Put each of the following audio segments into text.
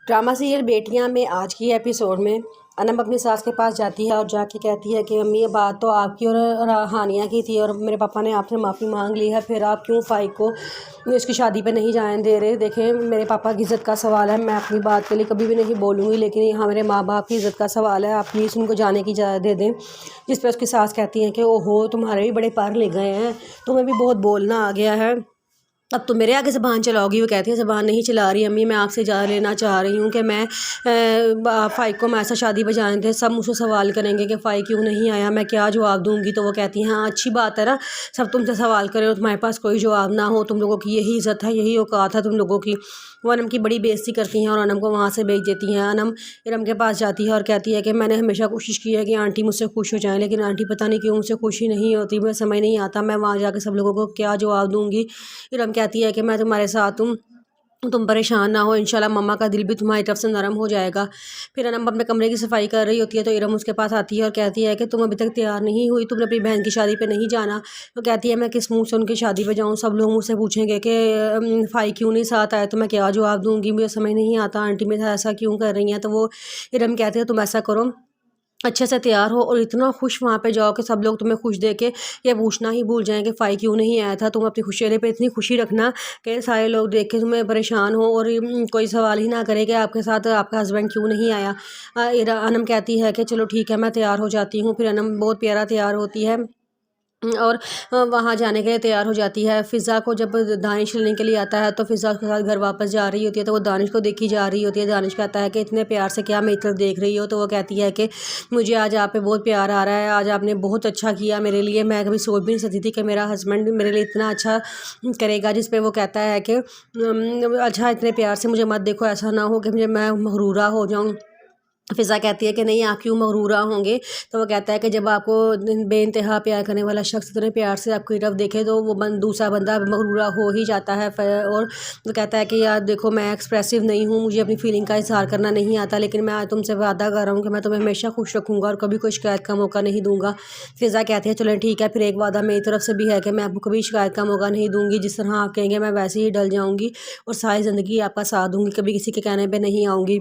Drama serial बेटियां में आज की एपिसोड में अनम अपनी सास के पास जाती है और जाके कहती है कि अम्मी ये बात तो आपकी और हानिया की थी और मेरे पापा ने आपसे माफ़ी मांग ली है, फिर आप क्यों फाइक को इसकी शादी पे नहीं जाने दे रहे। देखें, मेरे पापा की इज़्ज़त का सवाल है, मैं अपनी बात के लिए कभी भी नहीं बोलूँगी, लेकिन यहाँ मेरे माँ बाप की इज़्ज़त का सवाल है, आप प्लीज़ उनको जाने की इजाज़त दे दें। जिस पर उसकी सास कहती हैं कि ओहो, तुम्हारे भी बड़े पार ले गए हैं, तुम्हें भी बहुत बोलना आ गया है, अब तो मेरे आगे ज़बान चलाओगी। वो कहती है ज़बान नहीं चला रही अम्मी, मैं आपसे इजाज़त लेना चाह रही हूँ कि मैं फ़ाइक को मैं ऐसा शादी पे जाने थे। सब मुझसे सवाल करेंगे कि फ़ाइक क्यों नहीं आया, मैं क्या जवाब दूँगी। तो वो कहती हैं हाँ अच्छी बात है ना, सब तुमसे सवाल करें और तुम्हारे पास कोई जवाब ना हो, तुम लोगों की यही इज़्ज़त है, यही औकात है तुम लोगों की। वो अनम की बड़ी बेइज्जती करती हैं और अनम को वहाँ से भेज देती हैं। अनम इरम के पास जाती है और कहती है कि मैंने हमेशा कोशिश की है कि आंटी मुझसे खुश हो जाएं, लेकिन आंटी पता नहीं क्यों मुझसे खुशी नहीं होती, मुझे समझ नहीं आता मैं वहाँ जाकर सब लोगों को क्या जवाब दूँगी। इरम कहती है कि मैं तुम्हारे साथ हूँ, तुम परेशान ना हो, इंशाल्लाह मम्मा का दिल भी तुम्हारी तरफ से नरम हो जाएगा। फिर अनम अपने कमरे की सफाई कर रही होती है तो इरम उसके पास आती है और कहती है कि तुम अभी तक तैयार नहीं हुई, तुमने अपनी बहन की शादी पे नहीं जाना। तो कहती है मैं किस मुँह से उनकी शादी पे जाऊँ, सब लोग मुझसे पूछेंगे कि फ़ाई क्यों नहीं साथ आए, तो मैं क्या जवाब दूँगी, मुझे समझ नहीं आता आंटी मेरे साथ ऐसा क्यों कर रही हैं। तो वो इरम कहती है तुम ऐसा करो, अच्छे से तैयार हो और इतना खुश वहाँ पे जाओ कि सब लोग तुम्हें खुश देख के ये पूछना ही भूल जाएं कि फ़ाई क्यों नहीं आया था। तुम अपनी चेहरे पे इतनी खुशी रखना कि सारे लोग देख के तुम्हें परेशान हो और कोई सवाल ही ना करे कि आपके साथ आपका हस्बैंड क्यों नहीं आया। अनम कहती है कि चलो ठीक है मैं तैयार हो जाती हूँ। फिर अनम बहुत प्यारा तैयार होती है और वहाँ जाने के लिए तैयार हो जाती है। फ़िज़ा को जब दानिश लेने के लिए आता है तो फ़िज़ा उसके साथ घर वापस जा रही होती है तो वो दानिश को देखी जा रही होती है। दानिश कहता है कि इतने प्यार से क्या मेरी तरफ देख रही हो। तो वो कहती है कि मुझे आज आप पे बहुत प्यार आ रहा है, आज आपने बहुत अच्छा किया मेरे लिए, मैं कभी सोच भी नहीं सकती थी कि मेरा हस्बैंड मेरे लिए इतना अच्छा करेगा। जिस पे वो कहता है कि अच्छा इतने प्यार से मुझे मत देखो, ऐसा ना हो कि मैं मगरूरा हो जाऊँ। फ़िज़ा कहती है कि नहीं आप क्यों मगरूरा होंगे। तो वो कहता है कि जब आपको बेइंतहा प्यार करने वाला शख्स इतने प्यार से आपकी तरफ देखे तो वो दूसरा बंदा मगरूरा हो ही जाता है। और वो कहता है कि यार देखो मैं एक्सप्रेसिव नहीं हूँ, मुझे अपनी फीलिंग का इज़हार करना नहीं आता, लेकिन मैं आज तुमसे वादा कर रहा हूँ कि मैं तुम्हें हमेशा खुश रखूँगा और कभी कोई शिकायत का मौका नहीं दूँगा। फ़िज़ा कहती है चलो ठीक है, फिर एक वादा मेरी तरफ से भी है कि मैं आपको कभी शिकायत का मौका नहीं दूँगी, जिस तरह आप कहेंगे मैं वैसे ही ढल जाऊँगी और सारी ज़िंदगी आपका साथ दूँगी, कभी किसी के कहने पर नहीं आऊँगी।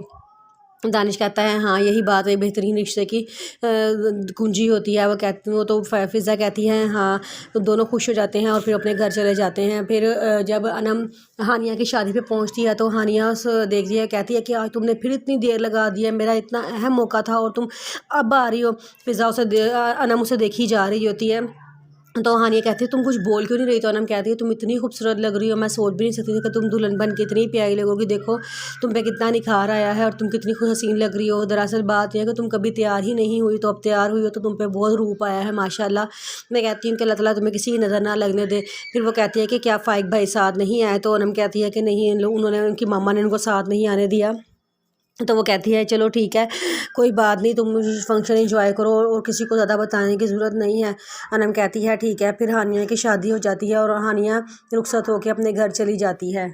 दानिश कहता है हाँ यही बात है बेहतरीन रिश्ते की कुंजी होती है। वो तो फ़िज़ा कहती है हाँ, तो दोनों खुश हो जाते हैं और फिर अपने घर चले जाते हैं। फिर जब अनम हानिया की शादी पे पहुंचती है तो हानिया देखती है, कहती है कि आज तुमने फिर इतनी देर लगा दी है, मेरा इतना अहम मौका था और तुम अब आ रही हो। फ़िज़ा अनम उसे देखी जा रही होती है तो हानिया कहती है तुम कुछ बोल क्यों नहीं रही। तो अनम कहती है तुम इतनी खूबसूरत लग रही हो, मैं सोच भी नहीं सकती थी कि तुम दुल्हन बन के इतनी प्यारी लगोगी, देखो तुम पे कितना निखार आया है और तुम कितनी खुद हसीन लग रही हो। दरअसल बात यह है कि तुम कभी तैयार ही नहीं हुई, तो अब तैयार हुई हो तो तुम पे बहुत रूप आया है माशाल्लाह। मैं कहती हूँ कि अल्लाह ताला तुम्हें किसी की नज़र ना लगने दे। फिर वो कहती है कि क्या फ़ाइक भाई साथ नहीं आए। तो अनम कहती है कि नहीं, उन्होंने उनकी मामा ने उनको साथ नहीं आने दिया। तो वो कहती है चलो ठीक है कोई बात नहीं, तुम फंक्शन एंजॉय करो और किसी को ज़्यादा बताने की ज़रूरत नहीं है। अनम कहती है ठीक है। फिर हानिया की शादी हो जाती है और हानिया रुखसत होकर अपने घर चली जाती है।